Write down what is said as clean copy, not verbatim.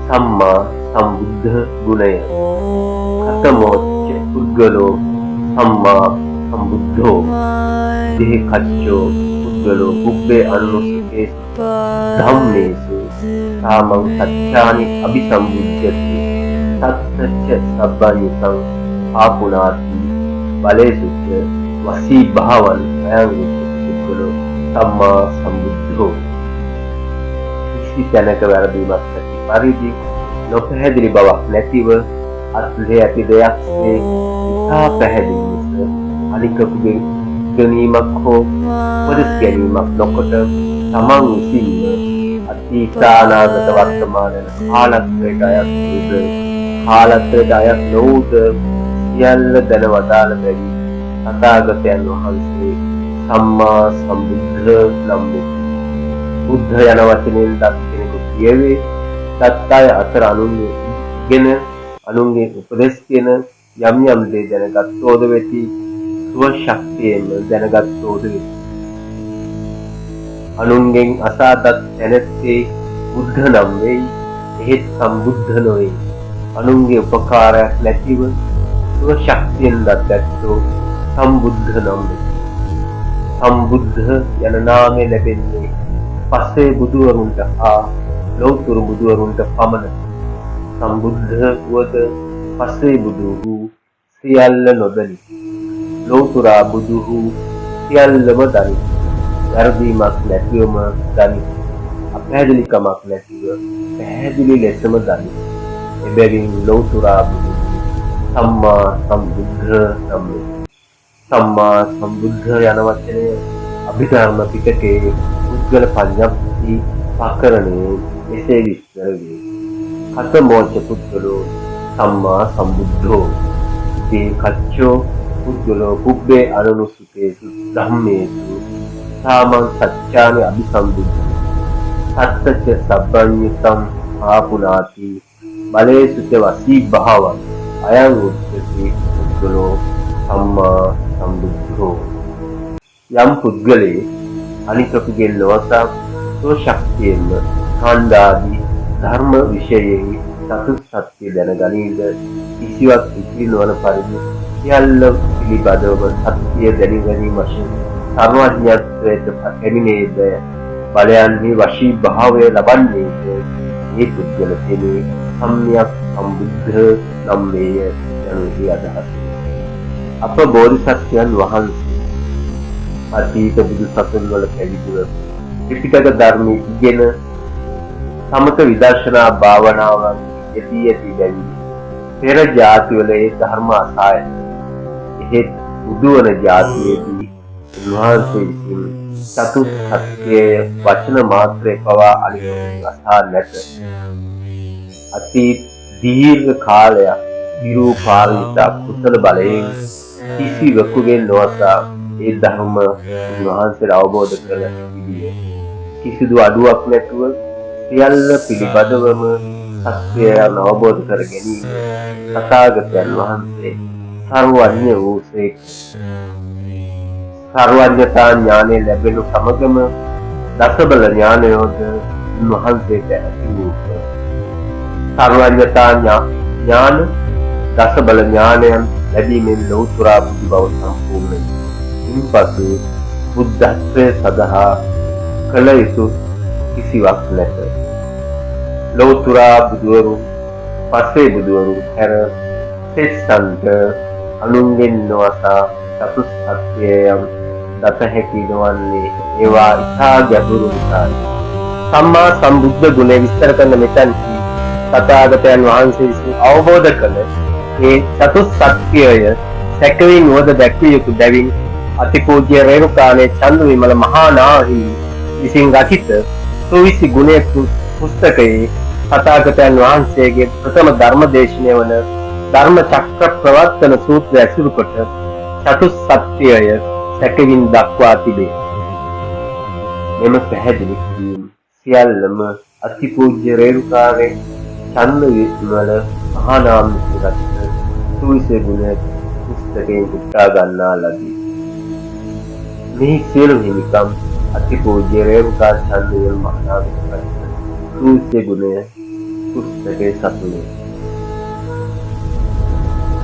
සම්මා සම්බුද්ධ ගුණය. කතමෝච්ච පුද්ගලෝ සම්මා සම්බුද්ධෝ දෙහි කච්චෝ පුද්ගලෝ පුබ්බේ අනුසුකේසු ධම්මේසු සාමං සච්ඡානි අபிසම්බුද්ධති සත්තච්ච සබ්බඤුතං ආපුනාති බලේසුච්ච වසී භාවං අයං පුද්ගලෝ සම්මා සම්බුද්ධෝ. කිසි තැනක වැරදීමක් නැති පරිදි නොපැහැදිලි බවක් නැතිව අත්ලේ ඇති දෙයක් මේ ඉතා පැහැදිලි ලෙස අනිකකුගේ ගැනීමක් හෝ උපදෙස් ගැනීමක් නොකොට තමන් විසින්ම අතීතානාගත වර්තමාන කාලත්වයට අයත් වූද කාලත්වයට අයත් නොවූද සියල්ල දැන වදාළ බැවි තථාගතයන් වහන්සේ සම්මා සම්බුද්ධ නම් වේ. බුද්ධ යන වචනයෙන් දත් කෙනෙකු කියවේ දත් අය අතර අනුන්ගෙන අනුන්ගේ උපදෙස්ගෙන යම් යම් දේ දැනගත්තෝද වෙති ස්ව ශක්තියෙන් දැනගත්තෝද වෙති. අනුන්ගෙන් අසාදත් දැනත්තේ බුද්ධ නම් වෙයි. එහෙත් සම්බුද්ධ නොවේ. අනුන්ගේ උපකාරයක් නැතිව ස්ව ශක්තියෙන් දත් ඇත්තෝ සම්බුද්ධ නම් වෙයි. සම්බුද්ධ යන නාමය ලැබෙන්නේ පස්සේ බුදුවරුන්ට හා ලෞතර බුදුවරුන්ට පමණ. සම්බුද්ධ වූද පස්සේ බුදු වූ සියල්ල නොදනි. ලෞතර බුදු වූ සියල්ලම දනි. වැරදීමක් නැතිවම දනි. අපැහැදිලිකමක් නැතිව පැහැදිලි ලෙසම දනි. එබැවින් ලෞතර බුදු සම්මා සම්බුද්ධ නම් වේ. සම්මා සම්බුද්ධ යන වචනය අභිධර්ම පිටකයේ පුද්ගල පඤ්ඤප්ති පකරණේ එසේ විස්තර වේ. කතමෝච පුද්ගලෝ සම්මා සම්බුද්ධෝ තේ කච්චෝ පුද්ගලෝ පුබ්බේ අනුසුකේසු ධම්මේසු සාමං සච්ඡානි අபிසම්බුද්ධ සත්තච්ච සබ්බඤුතං ආපුනාති බලේසු ච වසී භාවං අයං උච්චති පුද්ගලෝ සම්මා සම්බුද්ධෝ. යම් පුද්ගලයේ අනිකකුගේ ලෝසා ස්ව ශක්තියෙන්ම කාණ්ඩාදී ධර්ම විෂයෙහි සතු සත්‍ය දැනගනීද කිසිවක් ඉතිරි නොවන පරිදි සියල්ල පිළිබඳව සත්‍ය දැනි ගැනීම වශයෙන් සර්වඥත්වයට පැමිණේද බලයන්හි වශී භාවය ලබන්නේද මේ පුද්ගල තෙමේ සම්්‍යක් සම්බුද්ධ නම් වේය යනුයි අදහස. අප බෝධිසත්වයන් වහන්සේ අතීත බුදු සසුන් වල පැවිදිව ත්‍රිපිටක ධර්ම ඉගෙන සමත විදර්ශනා භාවනාවන් යෙදී ඇති බැවින් පෙර ජාතිවල ඒ ධර්ම අසාය. එහෙත් බුදුවන ජාතියේදී උන්වහන්සේ විසින් චතුස්සත්‍යයේ වචන මාත්‍රේ පවා අනිත් අසා නැත. අතීත දීර්ඝ කාලයක් විරූපාරිත කුසල බලයෙන් කිසිවෙකුගෙන් නොඅසා ඒ ධර්ම උන්වහන්සේට අවබෝධ කරගන්න කිසිදු අඩුවක් නැතුව සියල්ල පිළිබඳවම සත්‍යයන් අවබෝධ කර ගැනීම තථාගතයන් වහන්සේ සර්වඥ වූසේ. සර්වඥතා ඥානය ලැබෙනු සමගම දසබල ඥානයෝද උන්වහන්සේට ඇති වූ. සර්වඥතා ඥාන දසබල ඥානයන් ලැබීමෙන් ලෞතර බුදු බව සම්පූර්ණයි. ඉන්පසු බුද්ධත්වයේ සදහා කළ යුතු කිසිවක් නැත. ලෞතර බුදුවරු පස්සේ බුදුවරු හැර සෙස්සන්ට අනුන්ගෙන් නොඅසා චතුස්සත්‍යයන් දත හැකි නොවන්නේ ඒවා ඉතා ගැඹුරු නිසායි. සම්මා සම්බුද්ධ ගුණය විස්තර කරන මෙතනදී තථාගතයන් වහන්සේ විසින් අවබෝධ කළ ඒ චතුස්සත්‍යය සැකවින් වද දැක්විය යුතු බැවින් අතිපූජ්‍ය රේරුකාණේ චන්දු විමල මහා නාහි විසින් රචිත සුවිසි ගුණය පුස්තකයේ තථාගතයන් වහන්සේගේ ප්‍රථම ධර්ම දේශනය වන ධර්ම චක්‍ර ප්‍රවර්තන සූත්‍රය ඇසුරු කොට චතුස්සත්‍යය සැකවින් දක්වා තිබේ. මෙම පැහැදිලි කිරීම සියල්ලම අතිපූජ්‍ය රේරුකාණේ චන්දු විමල මහා නාමයෙන් රචිත සුවිසි ගුණ පුස්තකයෙන් උත්සාහ ගන්නා ලදී. මේ සියලු හිමිකම් අතිපූජ්‍ය රේරුකාණේ චන්දු විමල මහා නාමයෙන් රචිත සුවිසි ගුණය පුස්තකයේ සතුනේ